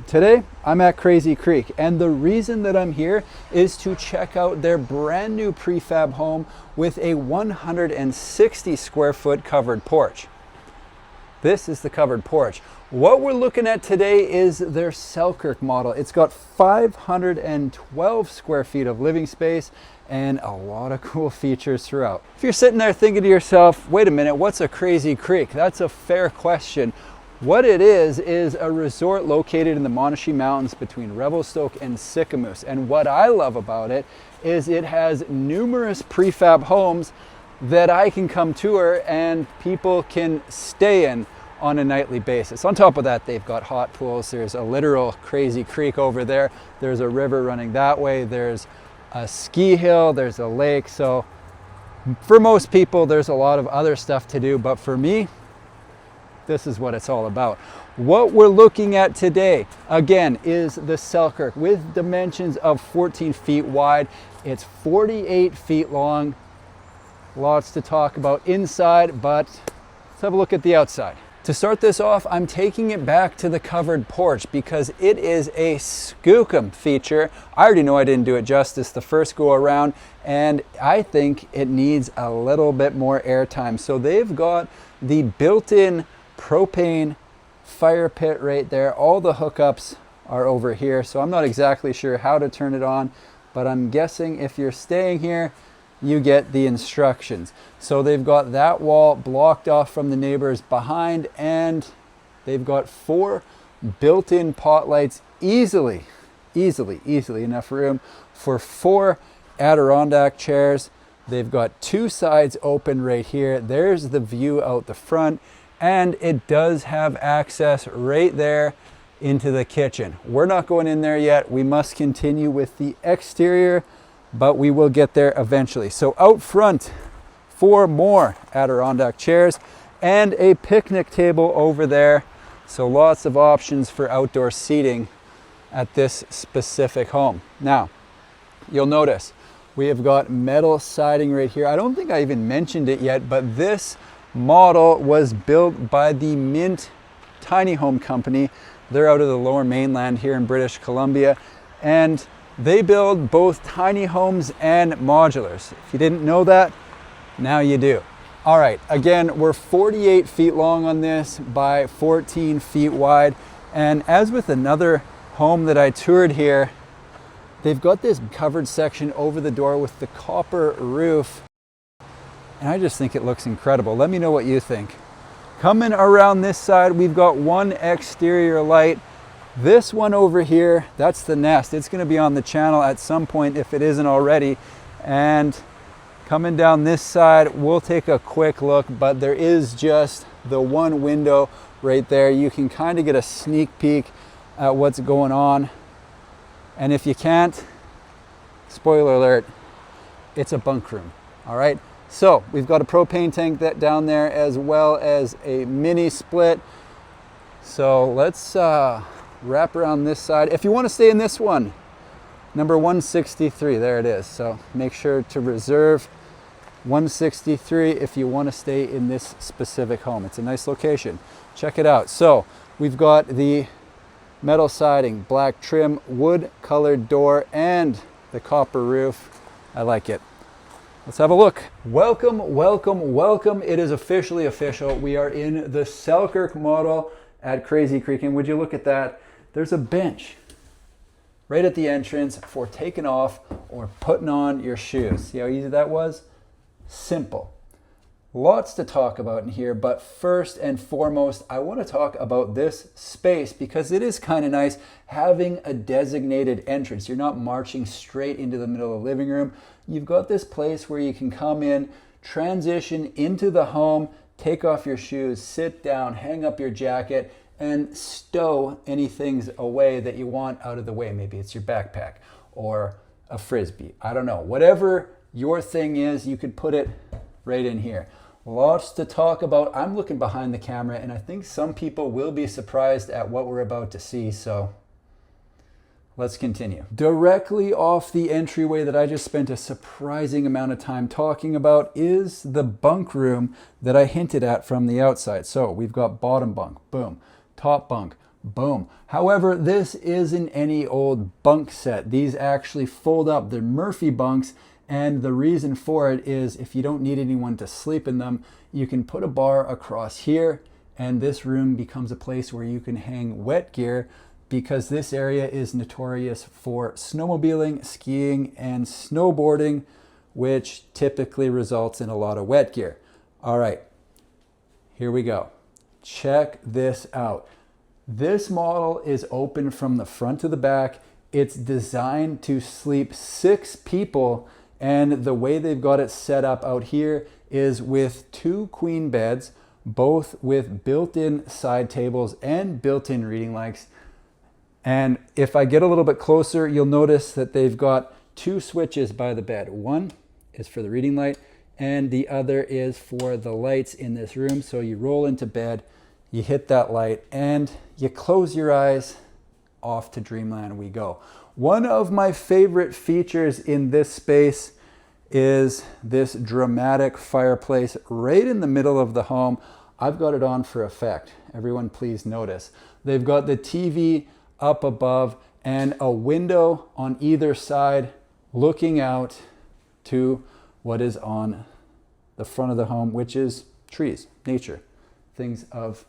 Today, I'm at Crazy Creek, and the reason that I'm here is to check out their brand new prefab home with a 160 square foot covered porch. This is the covered porch. What we're looking at today is their Selkirk model. It's got 512 square feet of living space and a lot of cool features throughout. If you're sitting there thinking to yourself, wait a minute, what's a Crazy Creek? That's a fair question. What it is a resort located in the Monashee Mountains between Revelstoke and Sicamous. And what I love about it is it has numerous prefab homes that I can come tour and people can stay in on a nightly basis. On top of that, they've got hot pools. There's a literal Crazy Creek over there. There's a river running that way. There's a ski hill. There's a lake. So for most people, there's a lot of other stuff to do. But for me, this is what it's all about. What we're looking at today, again, is the Selkirk with dimensions of 14 feet wide. It's 48 feet long. Lots to talk about inside, but let's have a look at the outside. To start this off, I'm taking it back to the covered porch because it is a skookum feature. I already know I didn't do it justice the first go around, and I think it needs a little bit more airtime. So they've got the built-in propane fire pit right there. All the hookups are over here, so I'm not exactly sure how to turn it on, but I'm guessing if you're staying here, you get the instructions. So they've got that wall blocked off from the neighbors behind, and they've got 4 built-in pot lights, easily enough room for 4 Adirondack chairs. They've got 2 sides open right here. There's the view out the front, and it does have access right there into the kitchen. We're not going in there yet. We must continue with the exterior, but we will get there eventually. So out front, 4 more Adirondack chairs and a picnic table over there. So lots of options for outdoor seating at this specific home. Now, you'll notice we have got metal siding right here. I don't think I even mentioned it yet, but this model was built by the Mint Tiny Home Company. They're out of the Lower Mainland here in British Columbia, and they build both tiny homes and modulars. If you didn't know that, now you do. All right, again, we're 48 feet long on this by 14 feet wide. And as with another home that I toured here, they've got this covered section over the door with the copper roof. And I just think it looks incredible. Let me know what you think. Coming around this side, we've got one exterior light. This one over here, that's the nest. It's going to be on the channel at some point if it isn't already. And coming down this side, we'll take a quick look, but there is just the one window right there. You can kind of get a sneak peek at what's going on. And if you can't, spoiler alert, it's a bunk room. All right. So we've got a propane tank that down there as well as a mini split. So let's wrap around this side. If you want to stay in this one, number 163, there it is. So make sure to reserve 163 if you want to stay in this specific home. It's a nice location. Check it out. So we've got the metal siding, black trim, wood colored door, and the copper roof. I like it. Let's have a look. Welcome, welcome, welcome. It is officially official. We are in the Selkirk model at Crazy Creek. And would you look at that? There's a bench right at the entrance for taking off or putting on your shoes. See how easy that was? Simple. Lots to talk about in here, but first and foremost, I want to talk about this space because it is kind of nice having a designated entrance. You're not marching straight into the middle of the living room. You've got this place where you can come in, transition into the home, take off your shoes, sit down, hang up your jacket, and stow any things away that you want out of the way. Maybe it's your backpack or a Frisbee. I don't know. Whatever your thing is, you could put it right in here. Lots to talk about. I'm looking behind the camera, and I think some people will be surprised at what we're about to see. So let's continue. Directly off the entryway that I just spent a surprising amount of time talking about is the bunk room that I hinted at from the outside. So we've got bottom bunk, boom, top bunk, Boom. However, this isn't any old bunk set. These actually fold up. They're Murphy bunks, and the reason for it is if you don't need anyone to sleep in them, you can put a bar across here, and this room becomes a place where you can hang wet gear, because this area is notorious for snowmobiling, skiing, and snowboarding, which typically results in a lot of wet gear. All right, here we go. Check this out. This model is open from the front to the back. It's designed to sleep 6 people, and the way they've got it set up out here is with 2 queen beds, both with built-in side tables and built-in reading lights. And if I get a little bit closer, you'll notice that they've got 2 switches by the bed. One is for the reading light, and the other is for the lights in this room. So you roll into bed, you hit that light, and you close your eyes, off to dreamland we go. One of my favorite features in this space is this dramatic fireplace right in the middle of the home. I've got it on for effect. Everyone please notice. They've got the TV up above and a window on either side looking out to what is on the front of the home, which is trees, nature, things of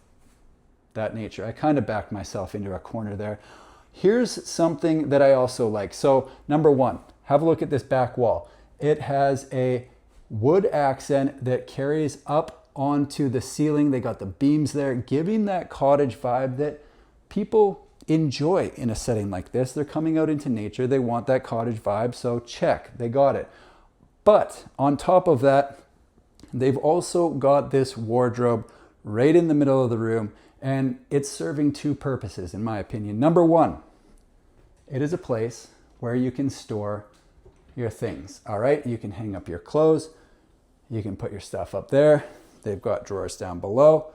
that nature. I kind of backed myself into a corner there. Here's something that I also like. So number one, have a look at this back wall. It has a wood accent that carries up onto the ceiling. They got the beams there, giving that cottage vibe that people enjoy in a setting like this. They're coming out into nature. They want that cottage vibe. So check, they got it. But on top of that, they've also got this wardrobe right in the middle of the room, and it's serving 2 purposes in my opinion. Number one, it is a place where you can store your things. All right, you can hang up your clothes, you can put your stuff up there. They've got drawers down below.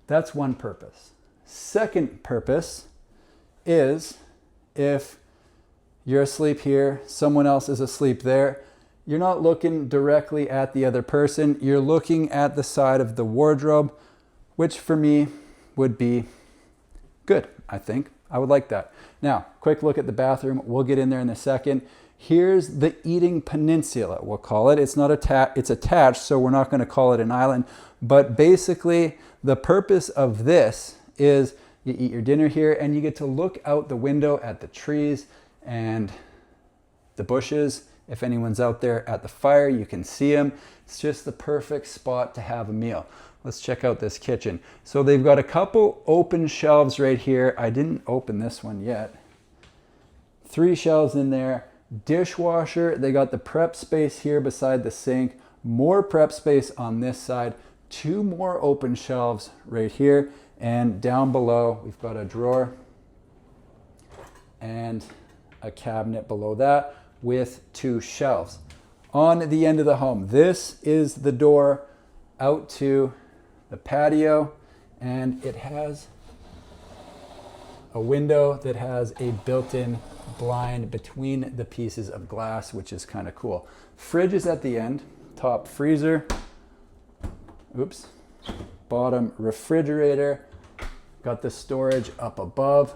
That's one purpose. Second purpose is if you're asleep here, someone else is asleep there, you're not looking directly at the other person. You're looking at the side of the wardrobe, which for me would be good, I think. I would like that. Now, quick look at the bathroom. We'll get in there in a second. Here's the eating peninsula, we'll call it. It's not it's attached, so we're not going to call it an island. But basically, the purpose of this is you eat your dinner here, and you get to look out the window at the trees and the bushes. If anyone's out there at the fire, you can see them. It's just the perfect spot to have a meal. Let's check out this kitchen. So they've got a couple open shelves right here. I didn't open this one yet. 3 shelves in there. Dishwasher. They got the prep space here beside the sink. More prep space on this side. 2 more open shelves right here. And down below, we've got a drawer and a cabinet below that with 2 shelves. On the end of the home, this is the door out to the patio, and it has a window that has a built-in blind between the pieces of glass, which is kind of cool. Fridge is at the end, top freezer, oops, bottom refrigerator, got the storage up above,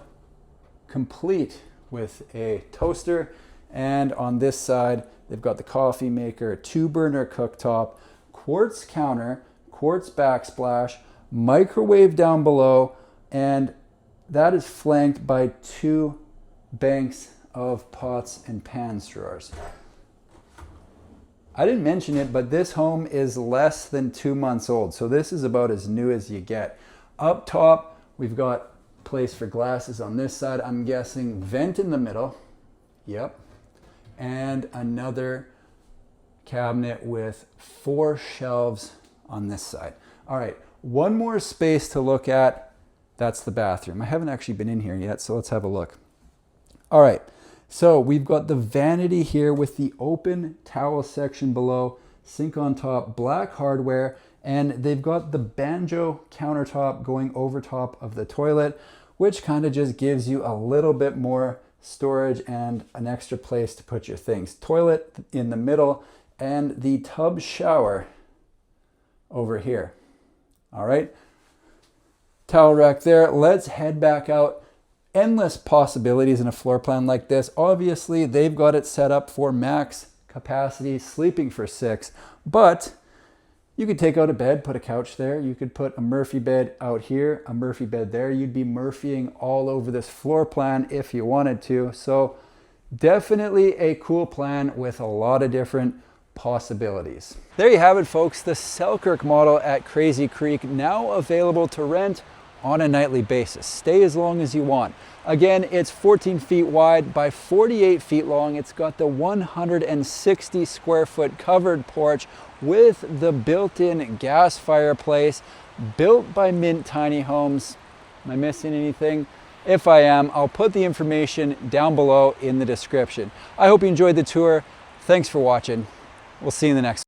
complete with a toaster, and on this side, they've got the coffee maker, 2-burner cooktop, quartz counter, quartz backsplash, microwave down below, and that is flanked by 2 banks of pots and pans drawers. I didn't mention it, but this home is less than 2 months old, so this is about as new as you get. Up top, we've got place for glasses on this side. I'm guessing vent in the middle. Yep. And another cabinet with 4 shelves on this side. All right, one more space to look at. That's the bathroom. I haven't actually been in here yet, so let's have a look. All right, so we've got the vanity here with the open towel section below, sink on top, black hardware, and they've got the banjo countertop going over top of the toilet, which kind of just gives you a little bit more storage and an extra place to put your things. Toilet in the middle and the tub shower over here. All right. towel rack there. Let's head back out. Endless possibilities in a floor plan like this. Obviously, they've got it set up for max capacity, sleeping for 6, but you could take out a bed, put a couch there. You could put a Murphy bed out here, a Murphy bed there. You'd be Murphying all over this floor plan if you wanted to. So definitely a cool plan with a lot of different possibilities. There you have it, folks. The Selkirk model at Crazy Creek, now available to rent on a nightly basis. Stay as long as you want. Again, it's 14 feet wide by 48 feet long. It's got the 160 square foot covered porch with the built-in gas fireplace, built by Mint Tiny Homes. Am I missing anything? If I am, I'll put the information down below in the description. I hope you enjoyed the tour. Thanks for watching. We'll see you in the next one.